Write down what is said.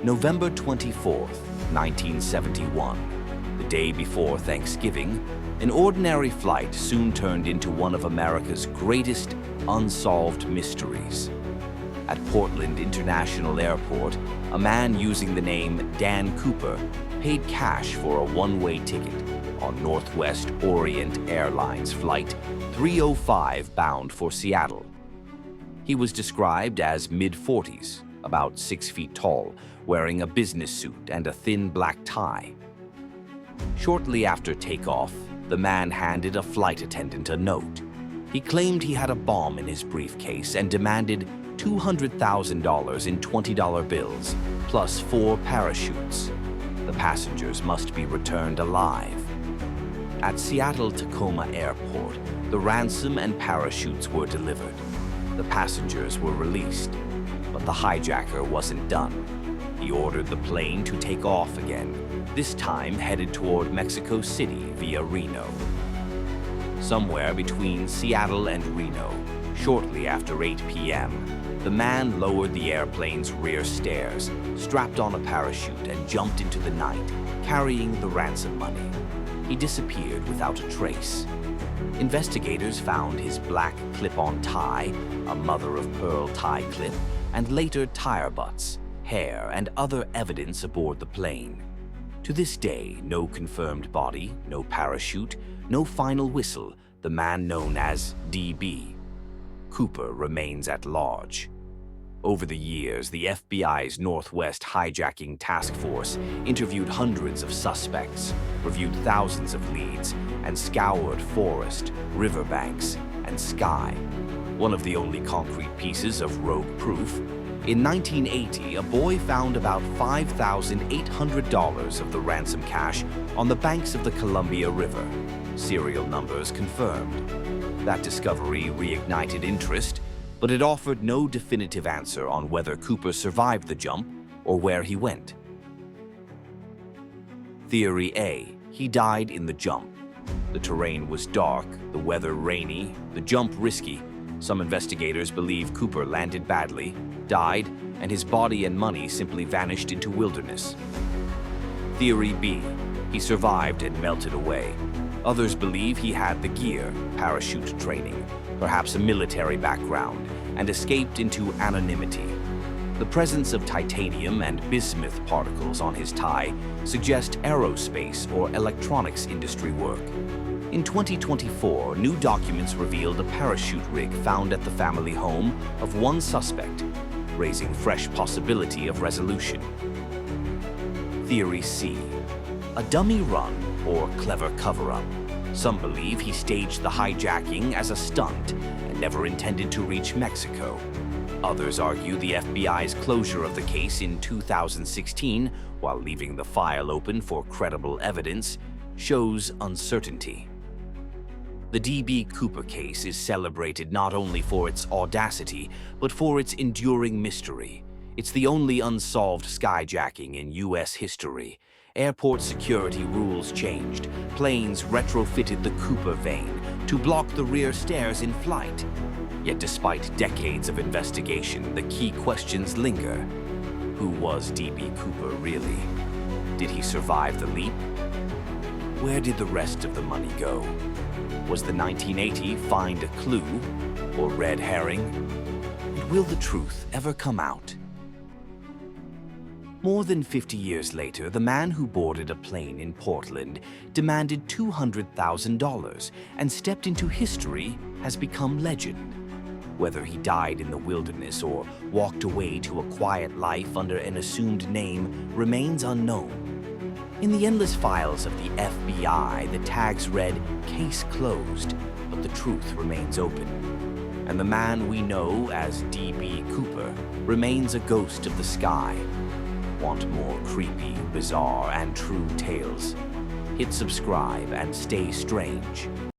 November 24th, 1971. The day before Thanksgiving, an ordinary flight soon turned into one of America's greatest unsolved mysteries. At Portland International Airport, a man using the name b.Cooper paid cash for a one-way ticket on Northwest Orient Airlines Flight 305 bound for Seattle. He was described as mid-40s, about 6 feet tall, wearing a business suit and a thin black tie. Shortly after takeoff, the man handed a flight attendant a note. He claimed he had a bomb in his briefcase and demanded $200,000 in $20 bills, plus 4 parachutes. The passengers must be returned alive. At Seattle-Tacoma Airport, the ransom and parachutes were delivered. The passengers were released, but the hijacker wasn't done. He ordered the plane to take off again, this time headed toward Mexico City via Reno. Somewhere between Seattle and Reno, shortly after 8 p.m., the man lowered the airplane's rear stairs, strapped on a parachute, and jumped into the night, carrying the ransom money. He disappeared without a trace. Investigators found his black clip-on tie, a mother-of-pearl tie clip, and later tire butts, hair, and other evidence aboard the plane. To this day, no confirmed body, no parachute, no final whistle. The man known as b.Cooper remains at large. Over the years, the FBI's Northwest Hijacking Task Force interviewed hundreds of suspects, reviewed thousands of leads, and scoured forest, riverbanks, and sky. One of the only concrete pieces of rogue proof, in 1980, a boy found about $5,800 of the ransom cash on the banks of the Columbia River. Serial numbers confirmed. That discovery reignited interest, but it offered no definitive answer on whether Cooper survived the jump or where he went. Theory A: he died in the jump. The terrain was dark, the weather rainy, the jump risky. Some investigators believe Cooper landed badly, died, and his body and money simply vanished into wilderness. Theory B: he survived and melted away. Others believe he had the gear, parachute training, perhaps a military background, and escaped into anonymity. The presence of titanium and bismuth particles on his tie suggest aerospace or electronics industry work. In 2024, new documents revealed a parachute rig found at the family home of one suspect, raising fresh possibility of resolution. Theory C: a dummy run or clever cover-up. Some believe he staged the hijacking as a stunt and never intended to reach Mexico. Others argue the FBI's closure of the case in 2016, while leaving the file open for credible evidence, shows uncertainty. The b.Cooper case is celebrated not only for its audacity, but for its enduring mystery. It's the only unsolved skyjacking in U.S. history. Airport security rules changed. Planes retrofitted the Cooper vane to block the rear stairs in flight. Yet despite decades of investigation, the key questions linger. Who was b.Cooper really? Did he survive the leap? Where did the rest of the money go? Was the 1980 find a clue or red herring? And will the truth ever come out? More than 50 years later, the man who boarded a plane in Portland demanded $200,000 and stepped into history has become legend. Whether he died in the wilderness or walked away to a quiet life under an assumed name remains unknown. In the endless files of the FBI, the tags read "Case closed," but the truth remains open. And the man we know as b.Cooper remains a ghost of the sky. Want more creepy, bizarre, and true tales? Hit subscribe and stay strange.